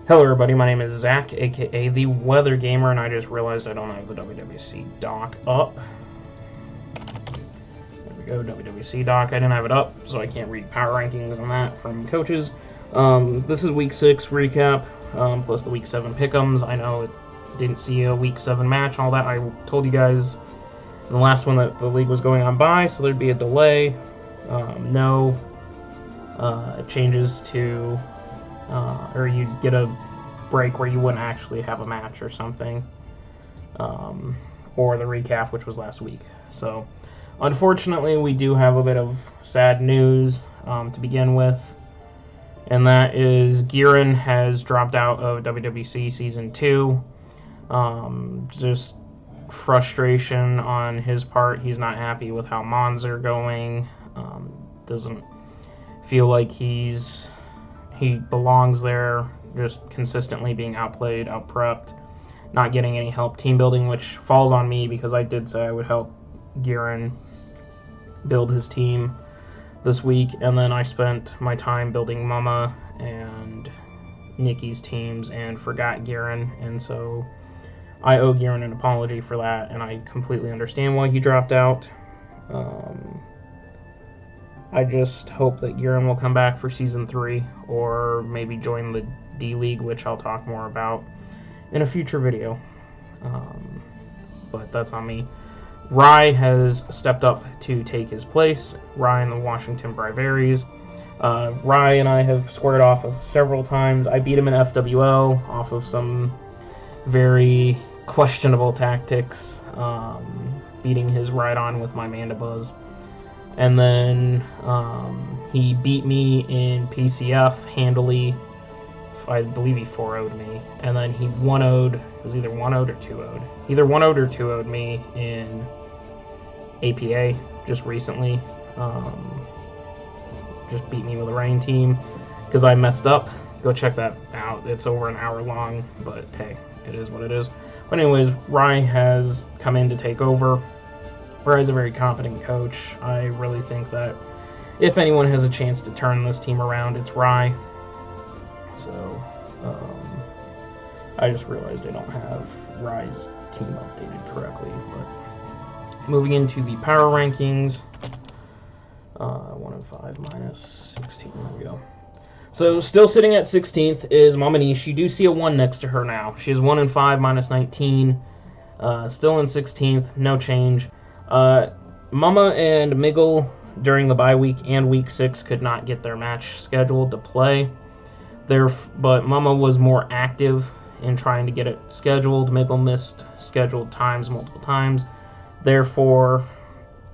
Hello everybody, my name is Zach, aka The Weather Gamer, and I just realized I don't have the WWC doc up. There we go, WWC doc. I didn't have it up, so I can't read power rankings and that from coaches. This is Week 6 recap, plus the Week 7 pick'ems. I know it didn't see a Week 7 match and all that. I told you guys in the last one that the league was going on bye, so there'd be a delay. No changes to... or you'd get a break where you wouldn't actually have a match or something, or the recap, which was last week. So, unfortunately, we do have a bit of sad news to begin with, and that is Garin has dropped out of WWC Season 2. Just frustration on his part. He's not happy with how Mons are going. Doesn't feel like he belongs there, just consistently being outplayed, outprepped, not getting any help team building, which falls on me because I did say I would help Garin build his team this week, and then I spent my time building Mama and Nikki's teams and forgot Garin, and so I owe Garin an apology for that, and I completely understand why he dropped out. I just hope that Garin will come back for Season 3, or maybe join the D-League, which I'll talk more about in a future video. But that's on me. Rye has stepped up to take his place. Rye and the Washington Brivaries. Rye and I have squared off several times. I beat him in FWL off of some very questionable tactics, beating his Ride-On with my Mandibuzz. And then he beat me in PCF handily. I believe he 4-0'd me. And then he 1-0'd, it was either 1-0'd or 2-0'd. Either 1-0'd or 2-0'd me in APA just recently. Just beat me with a rain team because I messed up. Go check that out. It's over an hour long, but hey, it is what it is. But anyways, Rye has come in to take over. Rye's a very competent coach. I really think that if anyone has a chance to turn this team around, it's Rye. So, I just realized I don't have Rye's team updated correctly. But moving into the power rankings, 1 and 5 minus 16. There we go. So, still sitting at 16th is Mama Niche. You do see a 1 next to her now. She is 1 and 5 minus 19. Still in 16th, no change. Mama and Miggle during the bye week and week 6 could not get their match scheduled to play. But Mama was more active in trying to get it scheduled. Miggle missed scheduled times multiple times. Therefore,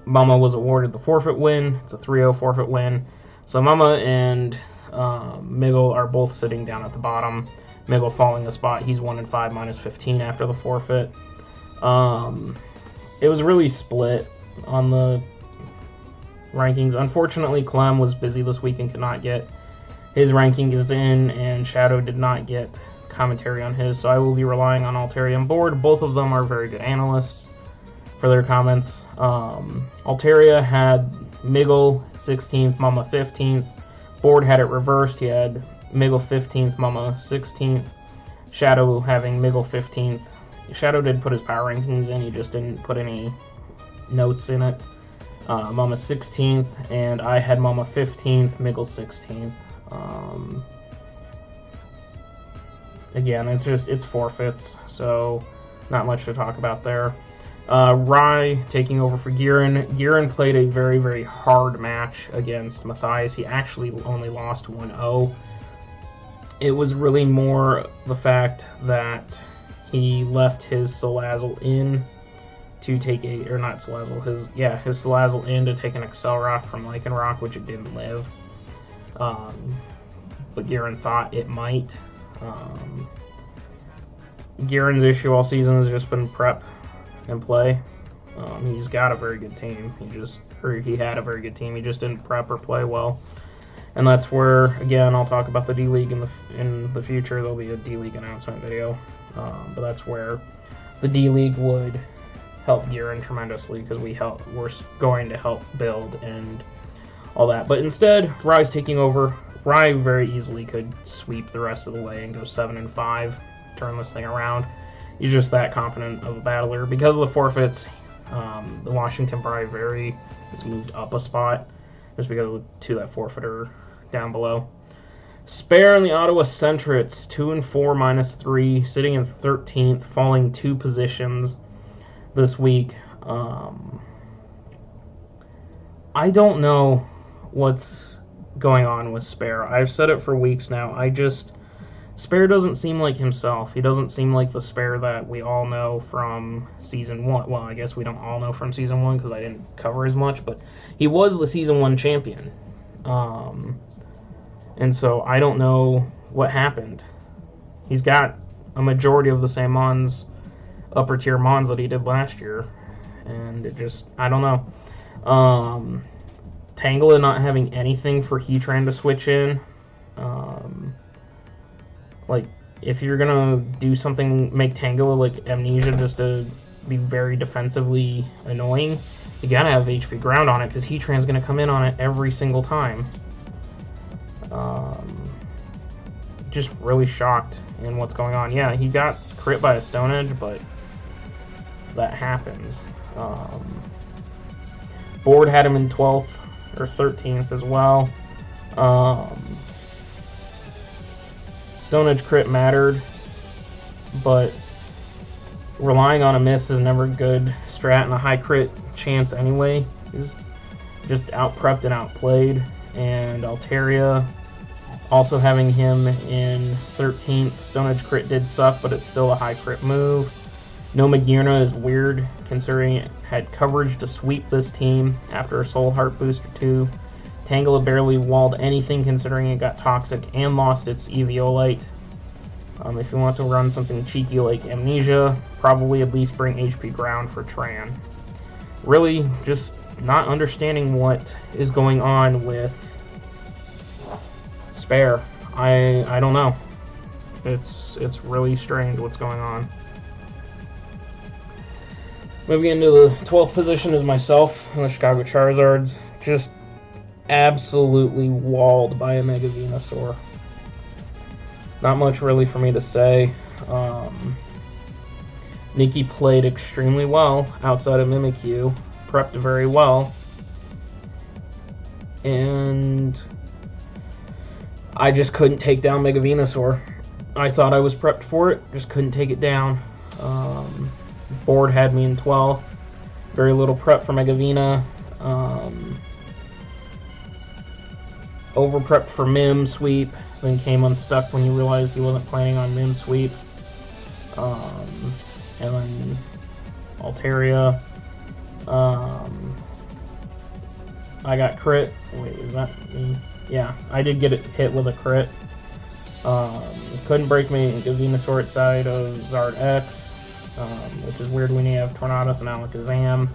Mama was awarded the forfeit win. It's a 3-0 forfeit win. So Mama and Miggle are both sitting down at the bottom. Miggle falling a spot. He's 1 and 5 minus 15 after the forfeit. It was really split on the rankings. Unfortunately, Clem was busy this week and could not get his rankings in, and Shadow did not get commentary on his, so I will be relying on Altaria and Board. Both of them are very good analysts for their comments. Altaria had Miggle 16th, Mama 15th. Board had it reversed. He had Miggle 15th, Mama 16th. Shadow having Miggle 15th. Shadow did put his power rankings in, he just didn't put any notes in it. Mama 16th, and I had Mama 15th, Miggle 16th. Again, it's forfeits, so not much to talk about there. Rye taking over for Garin. Garin played a very, very hard match against Matthias. He actually only lost 1-0. It was really more the fact that he left his Salazzle in to take not Salazzle, his Salazzle in to take an Excel Rock from Lycanroc, which it didn't live. But Garin thought it might. Garin's issue all season has just been prep and play. He's got a very good team. He had a very good team. He just didn't prep or play well. And that's where, again, I'll talk about the D-League in the future. There'll be a D-League announcement video. But that's where the D-League would help Garin tremendously, because we're going to help build and all that. But instead, Rye's taking over Rye very easily could sweep the rest of the way and go 7-5, turn this thing around. He's just that confident of a battler. Because of the forfeits, the Washington Bri has moved up a spot just because to that forfeiter down below. Spare on the Ottawa Centrets, 2-4 -3, sitting in 13th, falling 2 positions this week. I don't know what's going on with Spare. I've said it for weeks now. Spare doesn't seem like himself. He doesn't seem like the Spare that we all know from Season 1. Well, I guess we don't all know from Season 1 because I didn't cover as much, but he was the Season 1 champion. And so I don't know what happened. He's got a majority of the same Mons, upper tier Mons that he did last year. And it just, I don't know. Tangela not having anything for Heatran to switch in. Like, if you're gonna do something, make Tangela like Amnesia just to be very defensively annoying, you gotta have HP ground on it because Heatran's gonna come in on it every single time. Just really shocked in what's going on. Yeah, he got crit by a Stone Edge, but that happens. Board had him in 12th or 13th as well. Stone Edge crit mattered, but relying on a miss is never good strat, and a high crit chance anyway is just out-prepped and outplayed. And Altaria also having him in 13th. Stone Edge crit did suck, but it's still a high crit move. No Magirna is weird, considering it had coverage to sweep this team after a Soul Heart boost or 2. Tangela barely walled anything, considering it got toxic and lost its Eviolite. If you want to run something cheeky like Amnesia, probably at least bring HP ground for Tran. Really, just not understanding what is going on with Spare. I don't know. It's really strange what's going on. Moving into the 12th position is myself and the Chicago Charizards. Just absolutely walled by a Mega Venusaur. Not much really for me to say. Nikki played extremely well outside of Mimikyu. Prepped very well. And I just couldn't take down Mega Venusaur. I thought I was prepped for it, just couldn't take it down. Board had me in 12th. Very little prep for Mega Vena. Over prepped for Mim Sweep, then came unstuck when he realized he wasn't planning on Mim Sweep. And then Altaria. I got crit. Wait, is that me? Yeah, I did get it hit with a crit. Couldn't break me and give Venusaur side of Zard X, which is weird when you have Tornadus and Alakazam.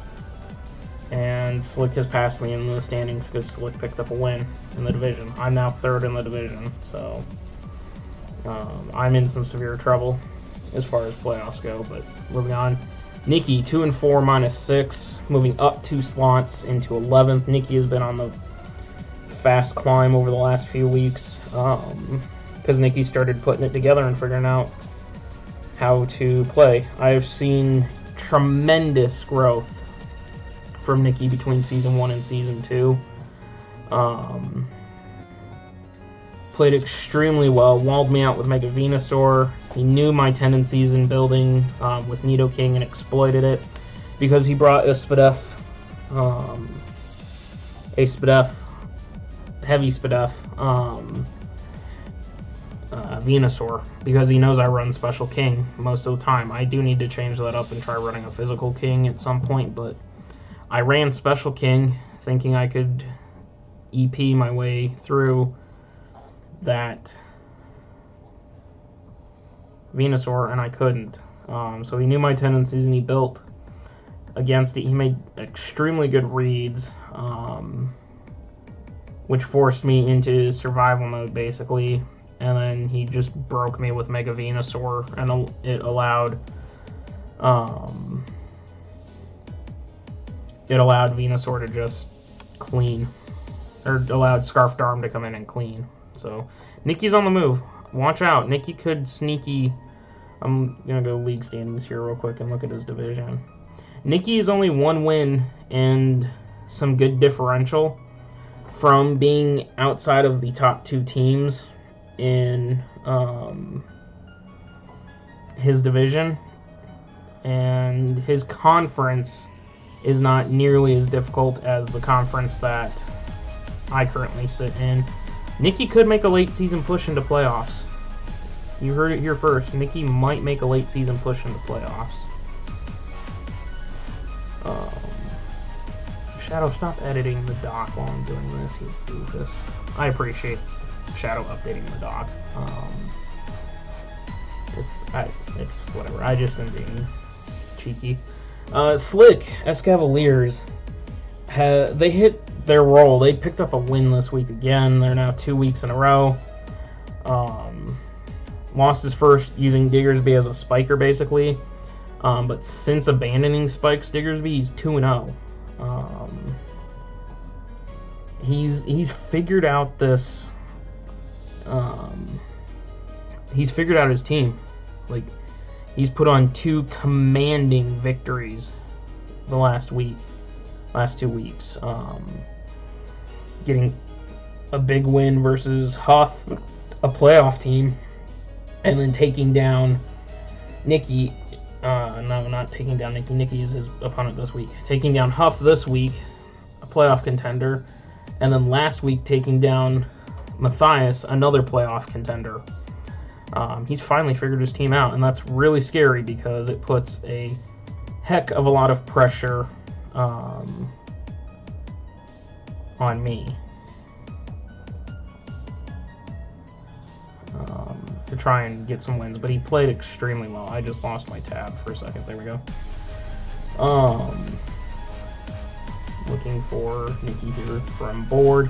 And Slick has passed me in the standings because Slick picked up a win in the division. I'm now 3rd in the division, so I'm in some severe trouble as far as playoffs go. But moving on, Nikki 2-4 -6, moving up 2 slots into 11th. Nikki has been on the fast climb over the last few weeks because Nikki started putting it together and figuring out how to play. I've seen tremendous growth from Nikki between Season 1 and Season 2. Played extremely well, walled me out with Mega Venusaur. He knew my tendencies in building with Nidoking and exploited it because he brought a Spadef, Heavy Spadef, Venusaur, because he knows I run Special King most of the time. I do need to change that up and try running a Physical King at some point, but I ran Special King thinking I could EP my way through that Venusaur, and I couldn't. So he knew my tendencies and he built against it. He made extremely good reads, which forced me into survival mode basically, and then he just broke me with Mega Venusaur, and it allowed Venusaur to just clean, or allowed Scarf Darm to come in and clean. So Nikki's on the move. Watch out. Nikki could sneaky. I'm going to go league standings here real quick and look at his division. Nikki is only 1 win and some good differential from being outside of the top 2 teams in his division. And his conference is not nearly as difficult as the conference that I currently sit in. Nikki could make a late season push into playoffs. You heard it here first. Nikki might make a late season push into playoffs. Shadow, stop editing the doc while I'm doing this, you doofus. I appreciate Shadow updating the doc. It's whatever. I just am being cheeky. Slick Escavaliers, they hit their roll. They picked up a win this week again. They're now 2 weeks in a row. Lost his first using Diggersby as a spiker, basically. But since abandoning spikes Diggersby, he's 2-0. He's figured out this. He's figured out his team. Like, he's put on 2 commanding victories the last 2 weeks. Getting a big win versus Huff, a playoff team, and then taking down Nikki. No, not taking down Nikki. Nikki is his opponent this week. Taking down Huff this week, a playoff contender, and then last week taking down Matthias, another playoff contender. He's finally figured his team out, and that's really scary because it puts a heck of a lot of pressure on me to try and get some wins. But he played extremely well. I just lost my tab for a second. There we go. Looking for Nikki here from board.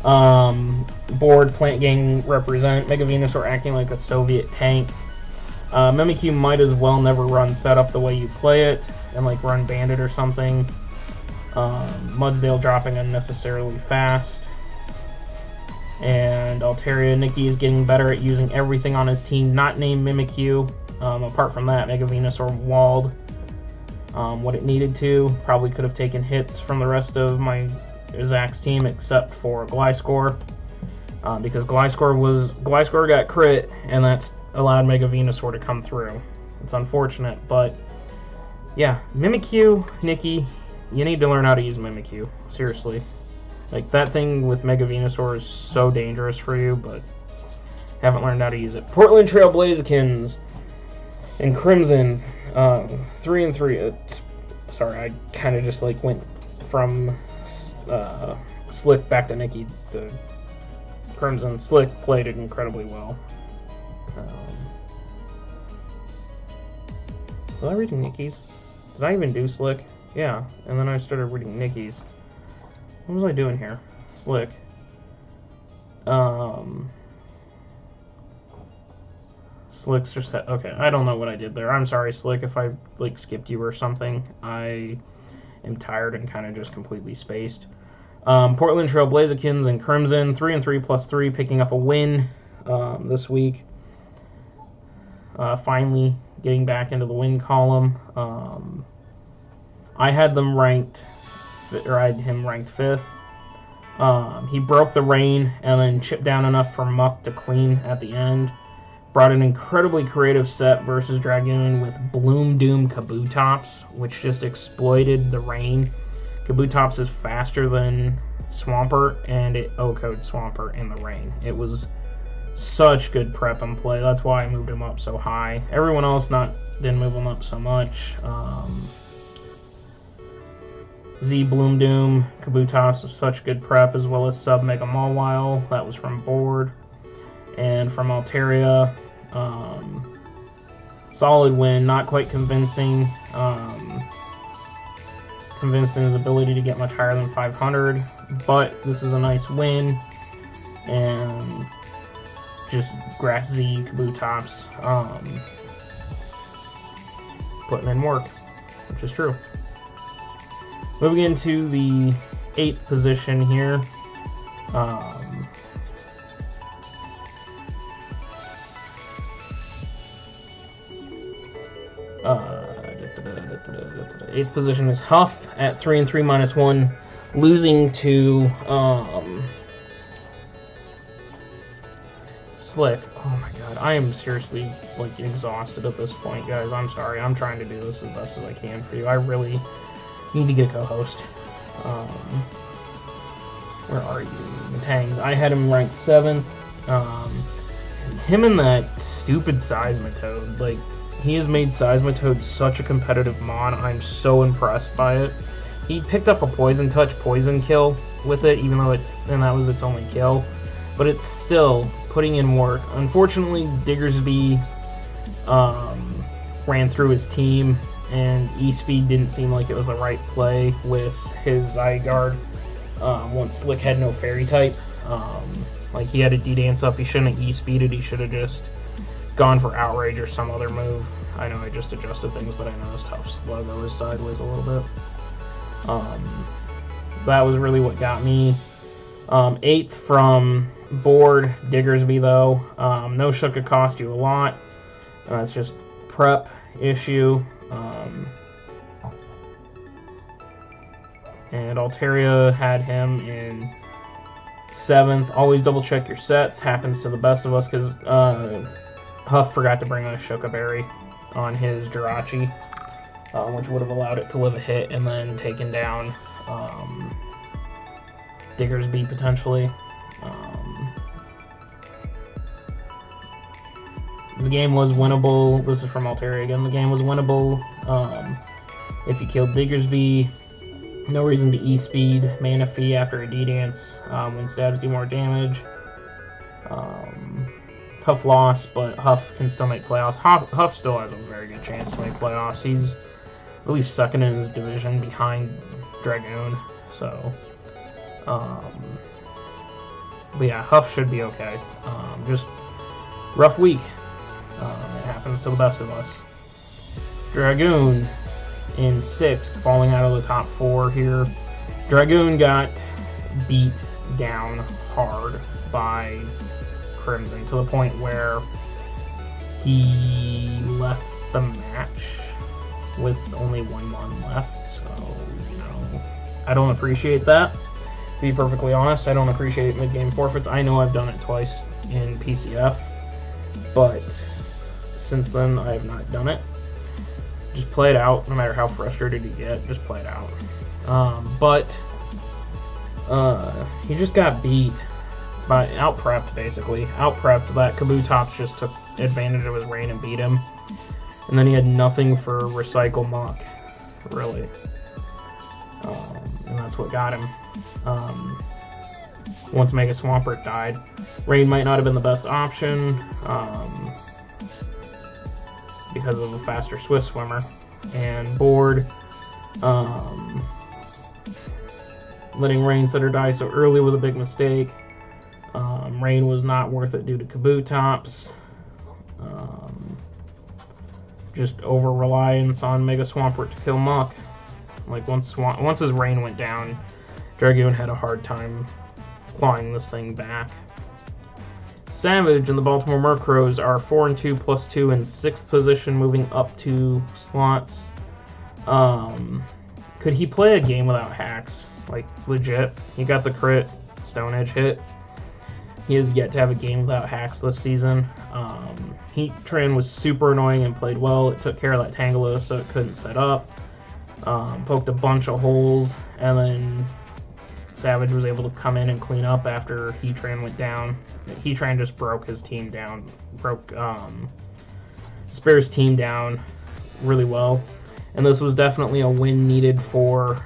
Board, Plant Gang represent. Mega Venusaur acting like a Soviet tank. Mimikyu might as well never run setup the way you play it, and like run Bandit or something. Mudsdale dropping unnecessarily fast. And Altaria, Nikki is getting better at using everything on his team, not named Mimikyu. Apart from that, Mega Venusaur walled what it needed to. Probably could have taken hits from the rest of my Zach's team except for Gliscor, because Gliscor got crit, and that's allowed Mega Venusaur to come through. It's unfortunate, but yeah, Mimikyu, Nikki, you need to learn how to use Mimikyu. Seriously. Like, that thing with Mega Venusaur is so dangerous for you, but haven't learned how to use it. Portland Trail Blazekins and Crimson, 3-3. Sorry, I kind of just like went from Slick back to Nikki to Crimson. Slick played it incredibly well. Was I reading Nikki's? Did I even do Slick? Yeah, and then I started reading Nikki's. What was I doing here? Slick. Slick's just... Okay, I don't know what I did there. I'm sorry, Slick, if I, like, skipped you or something. I am tired and kind of just completely spaced. Portland Trail Blazekins and Crimson, 3-3 plus 3, picking up a win this week. Finally getting back into the win column. I had them ranked... or I had him ranked 5th. He broke the rain and then chipped down enough for Muck to clean at the end. Brought an incredibly creative set versus Dragoon with Bloom Doom Kabutops, which just exploited the rain. Kabutops is faster than Swampert, and it O-code Swampert in the rain. It was such good prep and play. That's why I moved him up so high. Everyone else didn't move him up so much. Z Bloom Doom Kabutops was such good prep, as well as Sub Mega Mawile. That was from board. And from Altaria, solid win, not quite convincing. Convinced in his ability to get much higher than 500, but this is a nice win. And just Grass Z Kabutops putting in work, which is true. Moving into the 8th position here. Eighth position is Huff at 3-3 -1, losing to Slick. Oh my god, I am seriously like exhausted at this point, guys. I'm sorry. I'm trying to do this as best as I can for you. I really need to get a co-host. Where are you? Matthias. I had him ranked 7th. Him and that stupid Seismitoad. Like, he has made Seismitoad such a competitive mon. I'm so impressed by it. He picked up a Poison Touch Poison kill with it, even though that was its only kill. But it's still putting in work. Unfortunately, Diggersby ran through his team, and E-Speed didn't seem like it was the right play with his Zygarde. Once Slick had no Fairy type, like he had a D-Dance up, he shouldn't have E-Speeded, he should have just gone for Outrage or some other move. I know I just adjusted things, but I noticed Huff's logo is sideways a little bit. That was really what got me. 8th from Board, Diggersby though. No Shook could cost you a lot. It's just prep issue. And Altaria had him in 7th. Always double check your sets. Happens to the best of us because Huff forgot to bring a Shoka Berry on his Jirachi, which would have allowed it to live a hit and then taken down Diggersby potentially. The game was winnable. This is from Altaria again. The game was winnable if you killed Diggersby. No reason to E-Speed, Mana Fee after a D-Dance when stabs do more damage. Tough loss, but Huff can still make playoffs. Huff still has a very good chance to make playoffs. He's, I believe, 2nd in his division behind Dragoon. So, but yeah, Huff should be okay. Just rough week. It happens to the best of us. Dragoon in 6th, falling out of the top 4 here. Dragoon got beat down hard by Crimson to the point where he left the match with only 1 mon left. So, you know, I don't appreciate that. To be perfectly honest, I don't appreciate mid-game forfeits. I know I've done it twice in PCF, but since then I have not done it. Just play it out, no matter how frustrated you get, just play it out. He just got beat by out-prepped, basically. Out-prepped, that Kabutops just took advantage of his rain and beat him. And then he had nothing for Recycle Muck, really. And that's what got him. Once Mega Swampert died. Rain might not have been the best option, because of a faster Swift Swimmer. And Board, letting Rain set her die so early was a big mistake. Rain was not worth it due to Kabutops. Just over-reliance on Mega Swampert to kill Muck. Like, once his Rain went down, Dragoon had a hard time clawing this thing back. Savage and the Baltimore Murkrows are 4-2 +2 in 6th position, moving up 2 slots. Could he play a game without hacks? Like, legit. He got the crit Stone Edge hit. He has yet to have a game without hacks this season. Heatran was super annoying and played well. It took care of that Tangela so it couldn't set up. Poked a bunch of holes, and then Savage was able to come in and clean up after Heatran went down. Heatran just broke his team down, broke Spare's team down really well. And this was definitely a win needed for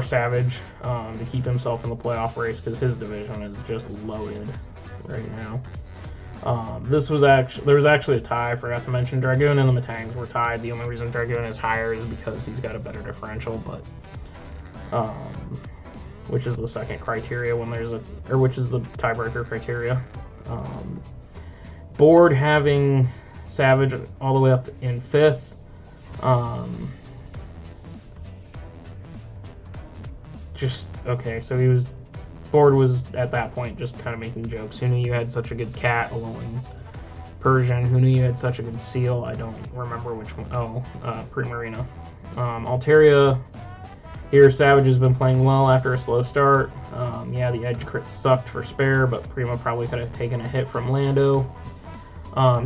Savage to keep himself in the playoff race, because his division is just loaded right now. There was actually a tie. I forgot to mention Dragoon and the Matangs were tied. The only reason Dragoon is higher is because he's got a better differential, but which is the second criteria when there's which is the tiebreaker criteria. Board having Savage all the way up in 5th. Just okay, so Board was at that point just kind of making jokes. Who knew you had such a good cat alone Persian, who knew you had such a good seal? I don't remember which one. Oh, Primarina. Altaria. Here, Savage has been playing well after a slow start. Yeah, the edge crit sucked for Spare, but Prima probably could have taken a hit from Lando.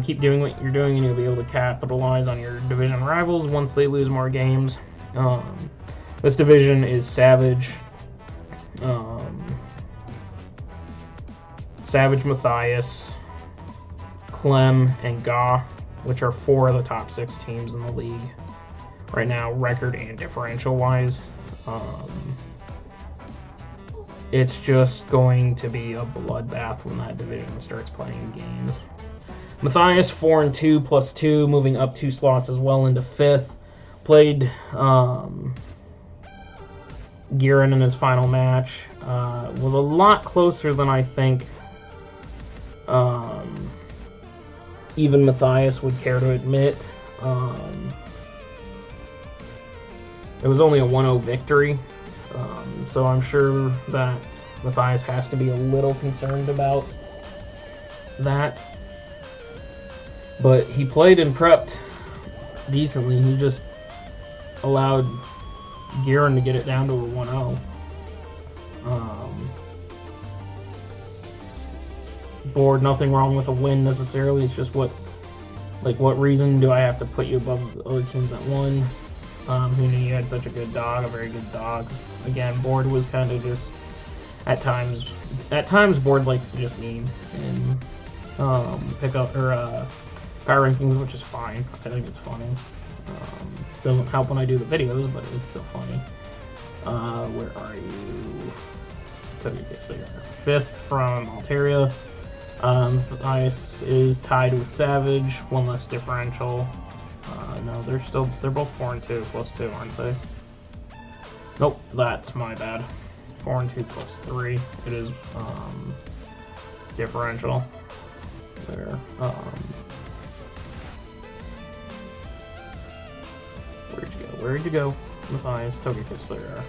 Keep doing what you're doing and you'll be able to capitalize on your division rivals once they lose more games. This division is Savage, Savage, Matthias, Clem, and Ga, which are 4 of the top 6 teams in the league right now, record and differential wise. It's just going to be a bloodbath when that division starts playing games. Matthias 4-2 plus 2, moving up 2 slots as well into 5th. Played Garin in his final match. Was a lot closer than I think even Matthias would care to admit. It was only a 1-0 victory, so I'm sure that Matthias has to be a little concerned about that. But he played and prepped decently. He just allowed Garin to get it down to a 1-0. Board, nothing wrong with a win necessarily. It's just what reason do I have to put you above the other teams that won? Who knew you had such a good dog, a very good dog. Again, Board was kind of just, at times Board likes to just meme and pick up, or power rankings, which is fine. I think it's funny. Doesn't help when I do the videos, but it's still funny. Where are you? So you guess there. 5th from Altaria. Matthias is tied with Savage, 1 less differential. No, they're both 4-2 plus 2, aren't they? Nope, that's my bad. 4-2 plus 3. It is differential. There. Where'd you go? Matthias, Togekiss there.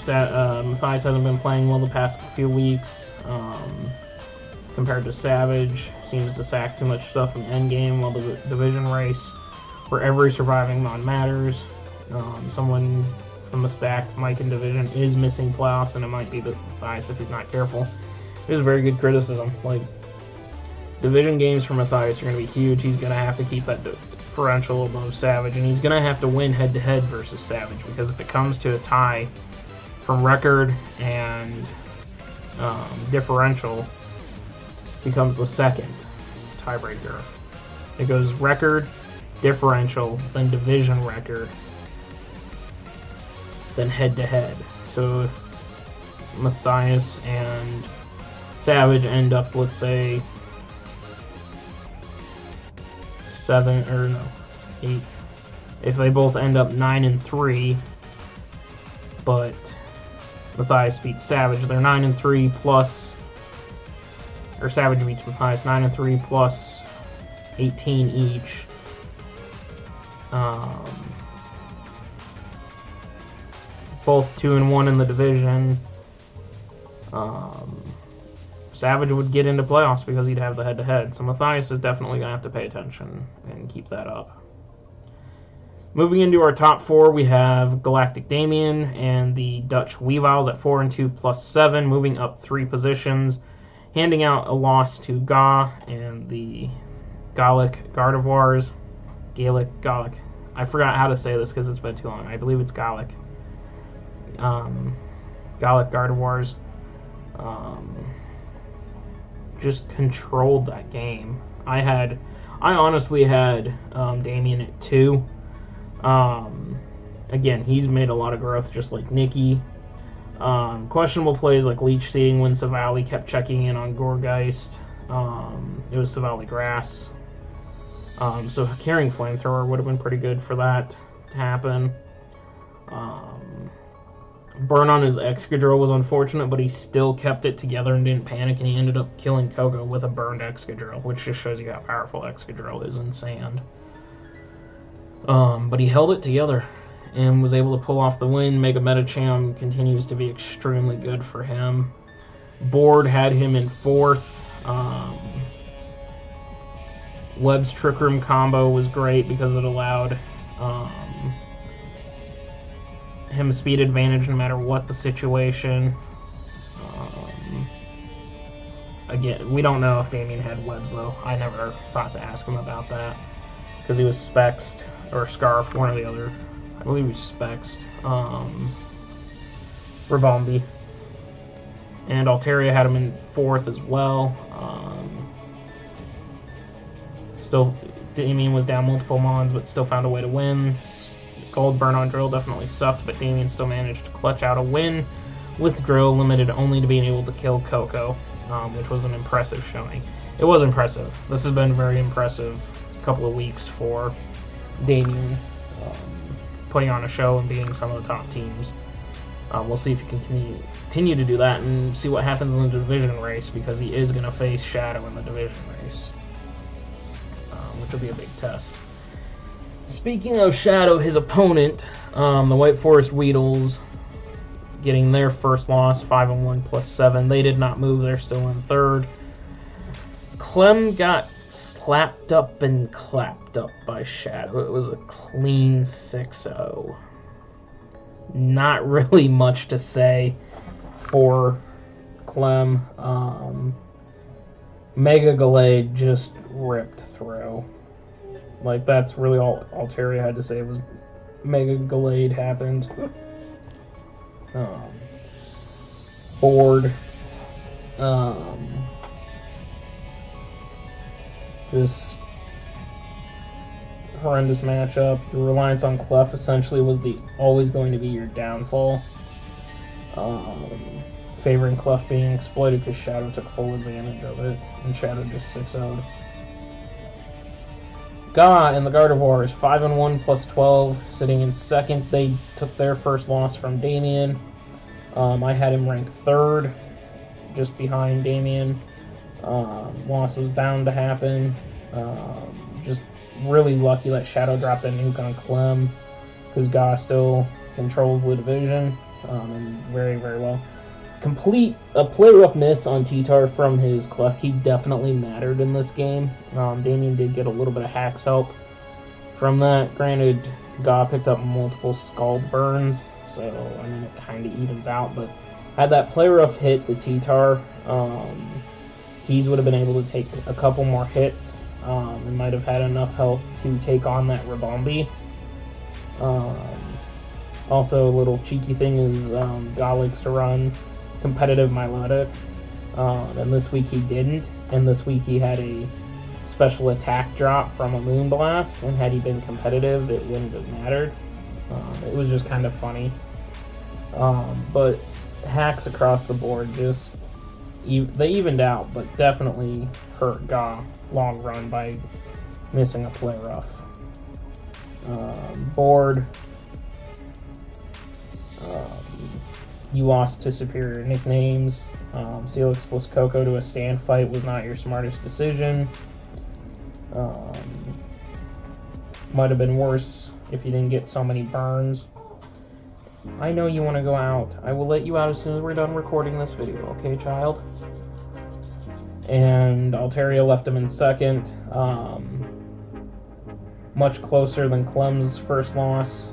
Matthias hasn't been playing well the past few weeks. Compared to Savage, seems to sack too much stuff in the endgame, while the division race, where every surviving mon matters. Someone from the stacked Mikan division is missing playoffs, and it might be the Matthias if he's not careful. It is very good criticism. Like, division games for Matthias are going to be huge. He's going to have to keep that differential above Savage, and he's going to have to win head-to-head versus Savage, because if it comes to a tie from record and differential, becomes the second tiebreaker. It goes record, differential, then division record, then head-to-head. So if Matthias and Savage end up, let's say, 7 or no, 8. If they both end up 9-3, but Matthias beats Savage, they're 9-3 plus, or Savage beats Matthias 9-3 plus 18 each. Both 2-1 in the division. Savage would get into playoffs because he'd have the head-to-head. So Matthias is definitely going to have to pay attention and keep that up. Moving into our top 4, we have Galactic Damian and the Dutch Weaviles at 4-2 plus 7, moving up 3 positions, handing out a loss to Ga and the Gallic Gardevoirs. Gallic. I forgot how to say this because it's been too long. I believe it's Gallic. Gallic Gardevoirs. Just controlled that game. I honestly had Damian at 2. Again, he's made a lot of growth, just like Nikki. Questionable plays like Leech Seeding when Savali kept checking in on Gourgeist. It was Savali Grass. So carrying Flamethrower would have been pretty good for that to happen. Burn on his Excadrill was unfortunate, but he still kept it together and didn't panic, and he ended up killing Coco with a burned Excadrill, which just shows you how powerful Excadrill is in Sand. But he held it together and was able to pull off the win. Mega Metacham continues to be extremely good for him. Board had him in 4th. Webb's Trick Room combo was great because it allowed him a speed advantage no matter what the situation. Again, we don't know if Damian had webs, though. I never thought to ask him about that because he was spexed or scarfed, one or the other. I believe he was spexed. Rebombi. And Altaria had him in 4th as well. Still, Damian was down multiple mons, but still found a way to win. Gold burn on Drill definitely sucked, but Damian still managed to clutch out a win with Drill, limited only to being able to kill Coco, which was an impressive showing. It was impressive. This has been a very impressive couple of weeks for Damian, putting on a show and beating some of the top teams. We'll see if he can continue to do that and see what happens in the division race, because he is going to face Shadow in the division race, which will be a big test. Speaking of Shadow, his opponent, the White Forest Weedles, getting their first loss, 5-1 plus 7. They did not move. They're still in 3rd. Clem got slapped up and clapped up by Shadow. It was a clean 6-0. Not really much to say for Clem. Mega Gallade just ripped through. Like, that's really all Altaria had to say was Mega Gallade happened. Board. Just horrendous matchup. Your reliance on Clef essentially was always going to be your downfall. Favoring Clef being exploited because Shadow took full advantage of it, and Shadow just 6-0'd. Ga and the Gardevoir is 5-1 plus 12, sitting in 2nd. They took their first loss from Damian. I had him ranked 3rd, just behind Damian. Loss was bound to happen. Just really lucky that Shadow dropped a nuke on Clem, because Ga still controls the division, and very, very well. Complete a play rough miss on T-Tar from his Clef Key definitely mattered in this game. Damian did get a little bit of Hacks help from that. Granted, Ga picked up multiple Scald burns, so I mean it kind of evens out. But had that play rough hit the T-Tar, Keys would have been able to take a couple more hits, and might have had enough health to take on that Rebombi. Also, a little cheeky thing is Ga likes to run competitive Milotic, and this week he didn't, and this week he had a special attack drop from a Moonblast, and had he been competitive it wouldn't have mattered. It was just kind of funny, but hacks across the board just they evened out, but definitely hurt Ga long run by missing a play rough. Board, you lost to superior nicknames. Celix plus Coco to a stand fight was not your smartest decision. Might have been worse if you didn't get so many burns. I know you want to go out. I will let you out as soon as we're done recording this video, okay, child? And Altaria left him in 2nd. Much closer than Clem's first loss.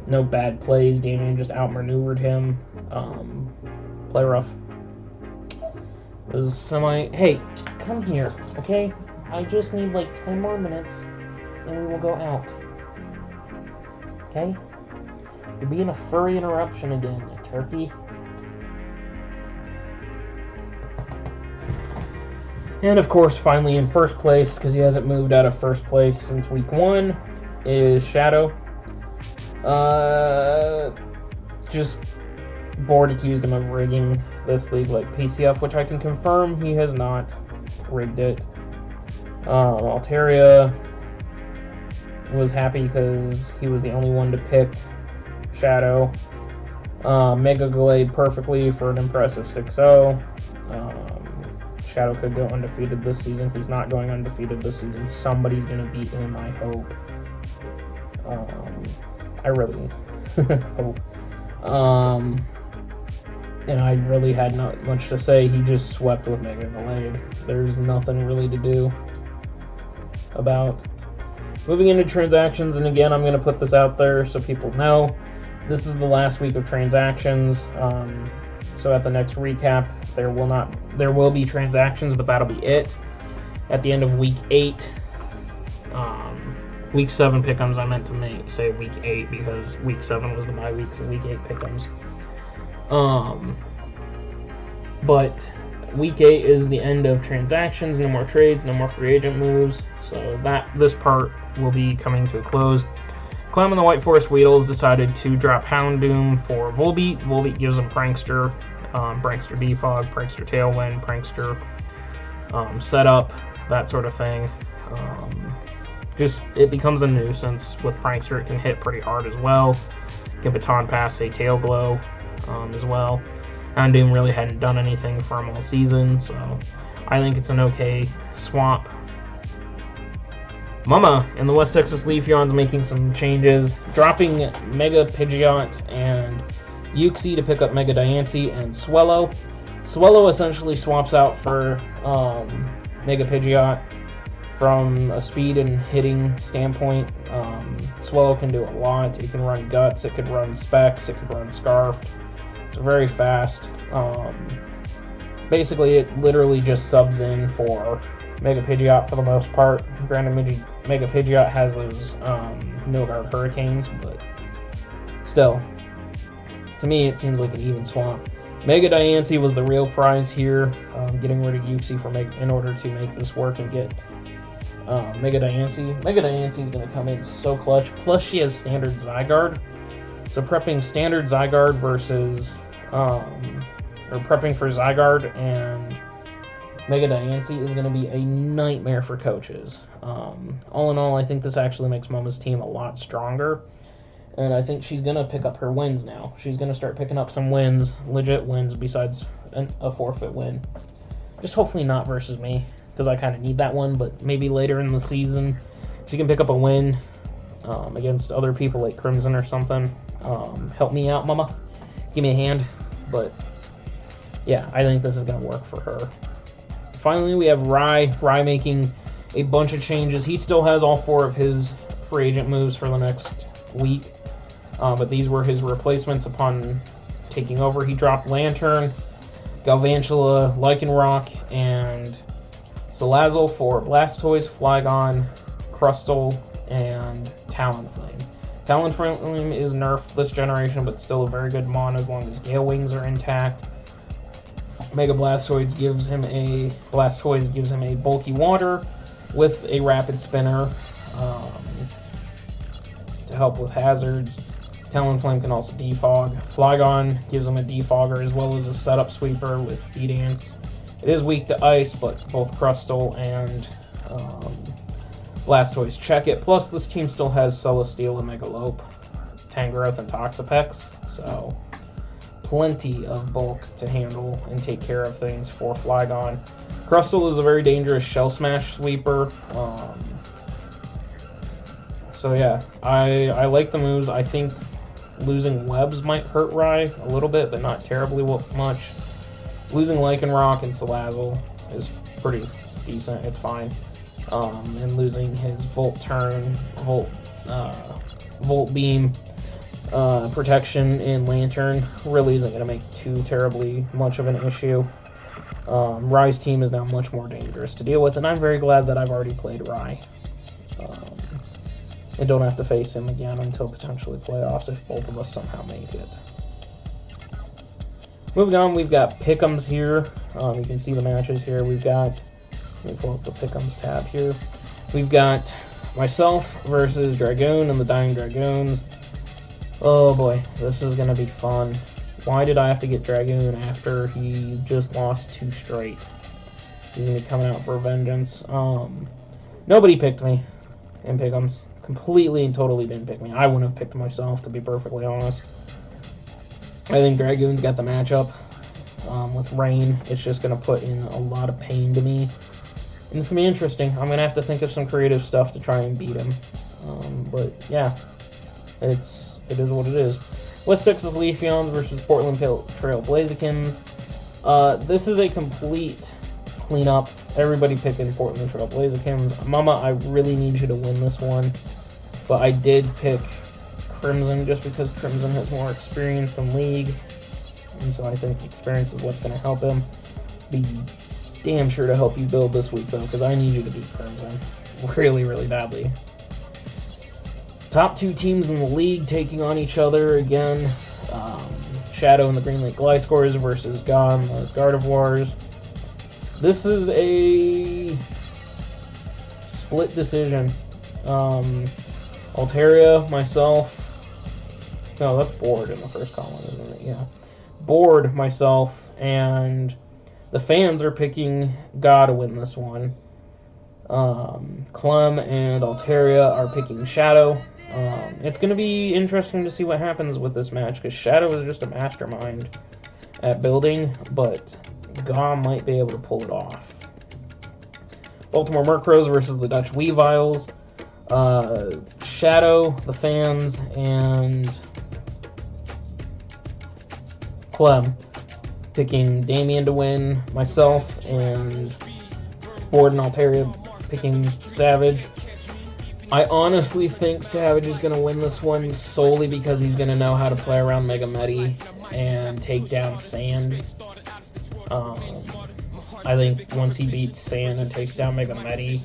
No bad plays. Damian just outmaneuvered him. Play rough. It was semi... Hey, come here, okay? I just need like 10 more minutes, and we will go out. Okay? You're being a furry interruption again, you turkey. And of course, finally in 1st place, because he hasn't moved out of 1st place since week 1, is Shadow. Just Board accused him of rigging this league like PCF, which I can confirm he has not rigged it. Altaria was happy because he was the only one to pick Shadow. Mega Gallade perfectly for an impressive 6-0. Shadow could go undefeated this season. He's not going undefeated this season. Somebody's going to beat him, I hope. I really hope. and I really had not much to say. He just swept with Mega Gallade. There's nothing really to do about. Moving into transactions, and again, I'm going to put this out there so people know. This is the last week of transactions. So at the next recap, there will be transactions, but that'll be it. At the end of week 8, week 7 pick'ems, I meant to say week 8 because week 7 was the bye week, so week 8 pick'ems. But week 8 is the end of transactions. No more trades, no more free agent moves. So this part will be coming to a close. Clem and the White Forest Weedles decided to drop Houndoom for Volbeat. Volbeat gives them Prankster, Prankster Defog, Prankster Tailwind, Prankster Setup, that sort of thing. It becomes a nuisance with Prankster. It can hit pretty hard as well. It can baton pass a Tail Glow as well. Houndoom really hadn't done anything for him all season, so I think it's an okay swap. Mama in the West Texas Leafeon's making some changes, dropping Mega Pidgeot and Uxie to pick up Mega Diancie and Swellow. Swellow essentially swaps out for Mega Pidgeot from a speed and hitting standpoint. Swellow can do a lot. It can run Guts, it could run Specs, it could run Scarfed. It's very fast. Basically, it literally just subs in for Mega Pidgeot for the most part. Granted, Mega Pidgeot has those no-guard Hurricanes, but still, to me, it seems like an even swap. Mega Diancie was the real prize here, getting rid of Uxie in order to make this work and get Mega Diancie. Mega Diancie is going to come in so clutch, plus she has standard Zygarde, so prepping standard Zygarde versus, or prepping for Zygarde and Mega Diancie is going to be a nightmare for coaches. All in all, I think this actually makes Moma's team a lot stronger, and I think she's going to pick up her wins now. She's going to start picking up some wins, legit wins, besides a forfeit win. Just hopefully not versus me, because I kind of need that one, but maybe later in the season she can pick up a win against other people like Crimson or something. Help me out, Mama. Give me a hand. But yeah, I think this is going to work for her. Finally, we have Rye. Rye making a bunch of changes. He still has all 4 of his free agent moves for the next week, but these were his replacements upon taking over. He dropped Lantern, Galvantula, Lycanroc, and Salazzle for Blastoise, Flygon, Crustle, and Talonflame. Talonflame is nerfed this generation, but still a very good mon as long as Gale Wings are intact. Mega Blastoise gives him a bulky water with a rapid spinner to help with hazards. Talonflame can also defog. Flygon gives him a defogger as well as a setup sweeper with Speed Ants. It is weak to ice, but both Crustle and Blastoise check it. Plus, this team still has Celesteela, Megalope, Tangrowth, and Toxapex, so plenty of bulk to handle and take care of things for Flygon. Crustle is a very dangerous Shell Smash sweeper. So yeah, I like the moves. I think losing Webs might hurt Rye a little bit, but not terribly much. Losing Lycanroc and Salazzle is pretty decent. It's fine. And losing his Volt Turn, Volt Beam, protection in Lantern really isn't going to make too terribly much of an issue. Rye's team is now much more dangerous to deal with, and I'm very glad that I've already played Rye. And don't have to face him again until potentially playoffs if both of us somehow make it. Moving on, we've got Pick'ems here. You can see the matches here. We've got, let me pull up the Pick'ems tab here. We've got myself versus Dragoon and the Dying Dragoons. Oh boy, this is going to be fun. Why did I have to get Dragoon after he just lost 2 straight? He's going to be coming out for vengeance. Nobody picked me in Pick'ems. Completely and totally didn't pick me. I wouldn't have picked myself, to be perfectly honest. I think Dragoon's got the matchup with Rain. It's just going to put in a lot of pain to me. And it's going to be interesting. I'm going to have to think of some creative stuff to try and beat him. But yeah, it is what it is. West Texas Leafeons versus Portland Trail Blazekins. This is a complete cleanup. Everybody picking Portland Trail Blazekins. Mama, I really need you to win this one. But I did pick Crimson just because Crimson has more experience in league. And so I think experience is what's going to help him. Be damn sure to help you build this week, though, because I need you to beat Crimson really, really badly. Top 2 teams in the league taking on each other again. Shadow and the Green Lake Gliscors versus Gon, the Gardevoirs. This is a split decision. Altaria, myself. No, that's Board in the first column, isn't it? Yeah. Board, myself, and the fans are picking Ga to win this one. Clem and Altaria are picking Shadow. It's going to be interesting to see what happens with this match, because Shadow is just a mastermind at building, but Ga might be able to pull it off. Baltimore Murkrows versus the Dutch Weaviles. Shadow, the fans, and Clem picking Damian to win. Myself and Board and Altaria picking Savage. I honestly think Savage is going to win this one solely because he's going to know how to play around Mega Medi and take down Sand. I think once he beats Sand and takes down Mega Medi,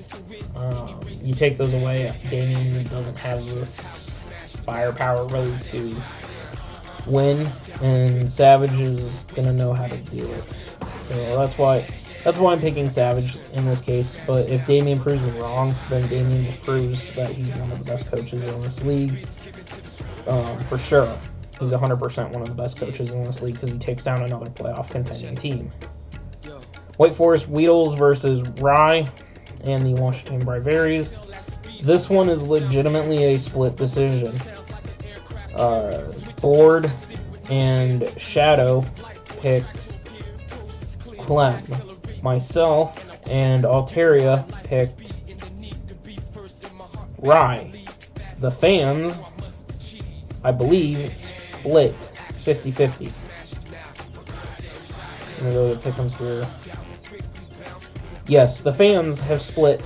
you take those away, Damian doesn't have this firepower really to win, and Savage is going to know how to do it. So that's why I'm picking Savage in this case. But if Damian proves me wrong, then Damian just proves that he's one of the best coaches in this league. For sure. He's 100% one of the best coaches in this league because he takes down another playoff contending team. White Forest Weedles versus Rye and the Washington Braveries. This one is legitimately a split decision. Board and Shadow picked Clem. Myself and Altaria picked Rye. The fans, I believe, split 50-50. Let me go to Pick'ems here. Yes, the fans have split.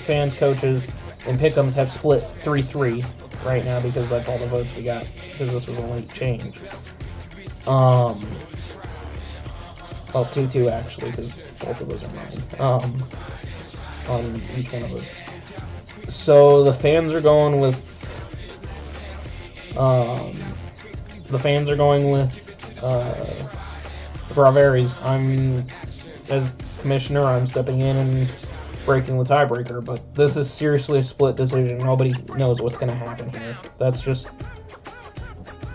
Fans, coaches, and Pick'ems have split 3-3 right now because that's all the votes we got, because this was a late change. Well, 2-2 actually, because both of those are mine. On each one of those. So the fans are going with the Braveries. As commissioner, I'm stepping in and breaking the tiebreaker, but this is seriously a split decision. Nobody knows what's going to happen here. That's just,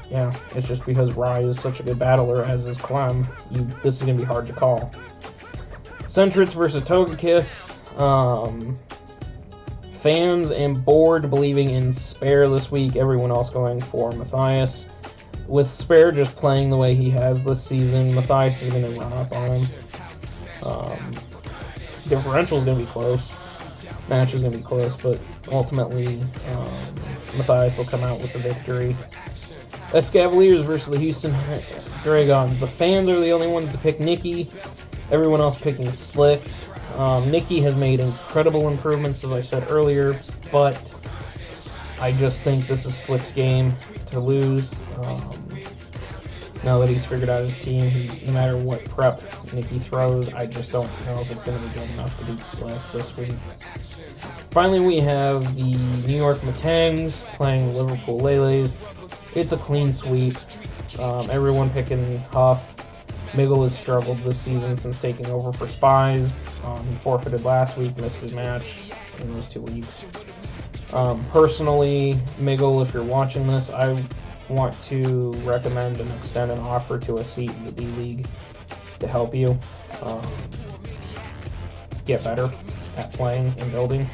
yeah, it's just because Rye is such a good battler, as is Clem. This is going to be hard to call. Centrits versus Togekiss. Fans and Board believing in Spare this week. Everyone else going for Matthias. With Spare just playing the way he has this season, Matthias is going to run up on him. Differential is going to be close. Match is going to be close, but ultimately Matthias will come out with the victory. Escavaliers versus the Houston Dragons. The fans are the only ones to pick Nikki. Everyone else picking Slick. Nikki has made incredible improvements, as I said earlier, but I just think this is Slick's game to lose. Now that he's figured out his team, no matter what prep Nikki throws, I just don't know if it's going to be good enough to beat Slick this week. Finally, we have the New York Matangs playing Liverpool Lele's. It's a clean sweep. Everyone picking Huff. Miggle has struggled this season since taking over for Spies. He forfeited last week, missed his match in those 2 weeks. Personally, Miggle, if you're watching this, I want to recommend and extend an offer to a seat in the D-League to help you get better at playing and building.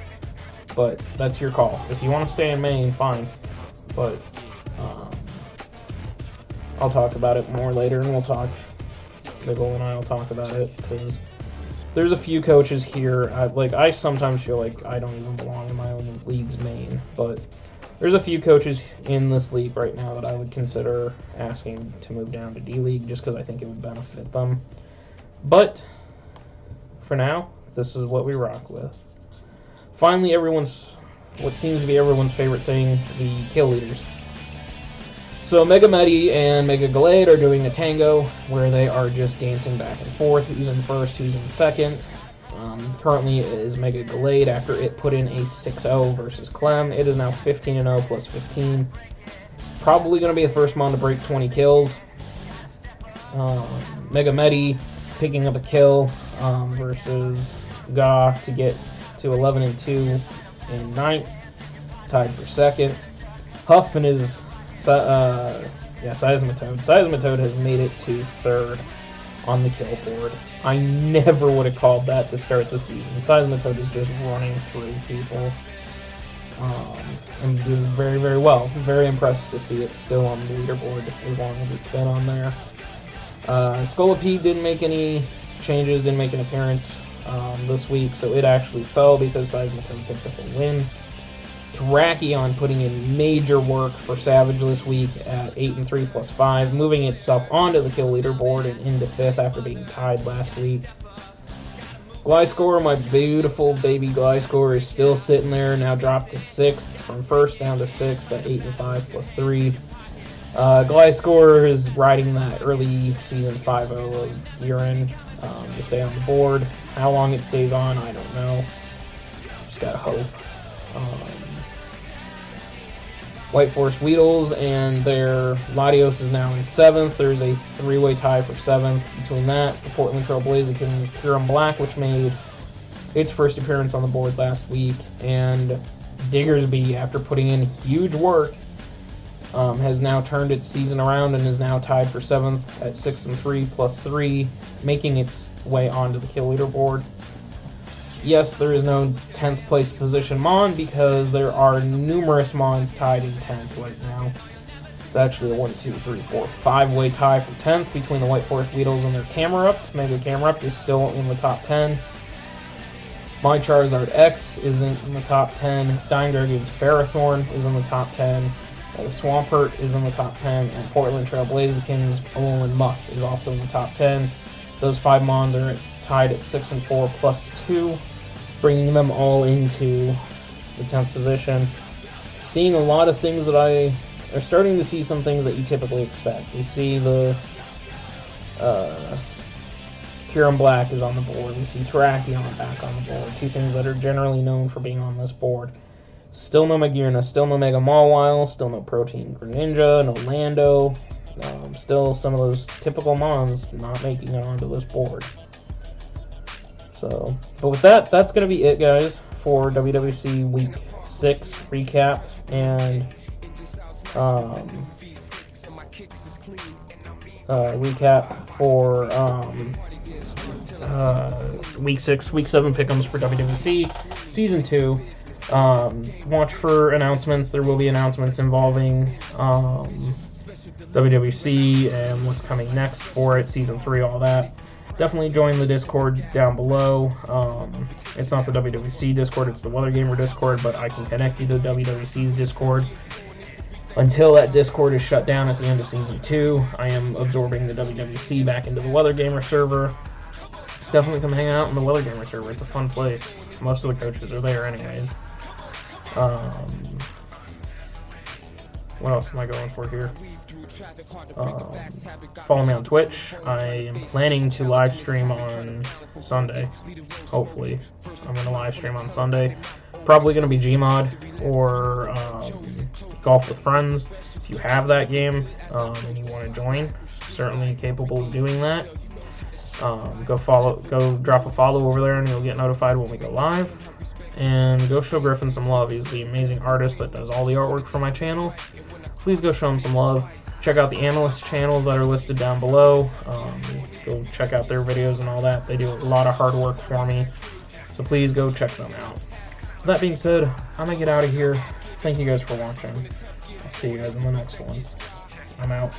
But that's your call. If you want to stay in Maine, fine. But I'll talk about it more later, and Miggle and I will talk about it, because there's a few coaches here. I sometimes feel like I don't even belong in my own league's main, but There's a few coaches in this league right now that I would consider asking to move down to D-League just because I think it would benefit them. But for now, this is what we rock with. Finally, what seems to be everyone's favorite thing, the kill leaders. So Mega Medi and Mega Glade are doing a tango where they are just dancing back and forth, who's in first, who's in second. Currently it is Mega Glade after it put in a 6-0 versus Clem. It is now 15-0 plus 15. Probably going to be the first mon to break 20 kills. Mega Medi picking up a kill versus Ga to get to 11-2 in ninth, tied for second. Huff and his Seismitoad. Seismitoad has made it to third on the kill board. I never would have called that to start the season. Seismitoad is just running through people and doing very, very well. Very impressed to see it still on the leaderboard as long as it's been on there. Scolipede didn't make any changes, didn't make an appearance this week, so it actually fell because Seismitoad picked up a win. Terrakion putting in major work for Savage this week at 8-3 plus 5, moving itself onto the kill leaderboard and into 5th after being tied last week. Gliscor, my beautiful baby Gliscor, is still sitting there, now dropped to 6th, from 1st down to 6th at 8-5 plus 3. Gliscor is riding that early season 5-0 of Urine to stay on the board. How long it stays on, I don't know. Just gotta hope. White Forest Weedles and their Latios is now in 7th. There's a 3-way tie for 7th between that. The Portland Trail Blazekins Kirin Black, which made its first appearance on the board last week. And Diggersby, after putting in huge work, has now turned its season around and is now tied for 7th at 6-3 plus 3, making its way onto the kill leaderboard. Yes, there is no 10th place position Mon because there are numerous Mons tied in 10th right now. It's actually a 5-way tie for 10th between the White Forest Weedles and their Camerupt. Mega Camerupt is still in the top 10. My Charizard X isn't in the top 10. Dying Dragon's Ferrothorn is in the top 10. The Swampert is in the top 10. And Portland Trail Blazekins Alolan Muck is also in the top 10. Those 5 Mons are tied at 6-4 plus 2, bringing them all into the 10th position. Seeing a lot of things that I are starting to see some things that you typically expect. We see the Kirin Black is on the board. We see Terrakion back on the board. 2 things that are generally known for being on this board. Still no Magearna, still no Mega Mawile, still no Protein Greninja, no Lando. Still some of those typical Mons not making it onto this board. So, but with that, that's going to be it, guys, for WWC Week 6 recap and recap for Week 6, Week 7 pick'ems for WWC Season 2. Watch for announcements. There will be announcements involving WWC and what's coming next for it, Season 3, all that. Definitely join the Discord down below. It's not the WWC Discord, it's the Weather Gamer Discord, but I can connect you to WWC's Discord. Until that Discord is shut down at the end of Season 2, I am absorbing the WWC back into the Weather Gamer server. Definitely come hang out in the Weather Gamer server. It's a fun place. Most of the coaches are there anyways. What else am I going for here? Follow me on Twitch. I am planning to live stream on Sunday. Hopefully. I'm going to live stream on Sunday. Probably going to be Gmod or Golf with Friends. If you have that game and you want to join, certainly capable of doing that. Go drop a follow over there and you'll get notified when we go live. And go show Griffin some love. He's the amazing artist that does all the artwork for my channel. Please go show him some love. Check out the analyst channels that are listed down below. Go check out their videos and all that. They do a lot of hard work for me. So please go check them out. With that being said, I'm going to get out of here. Thank you guys for watching. I'll see you guys in the next one. I'm out.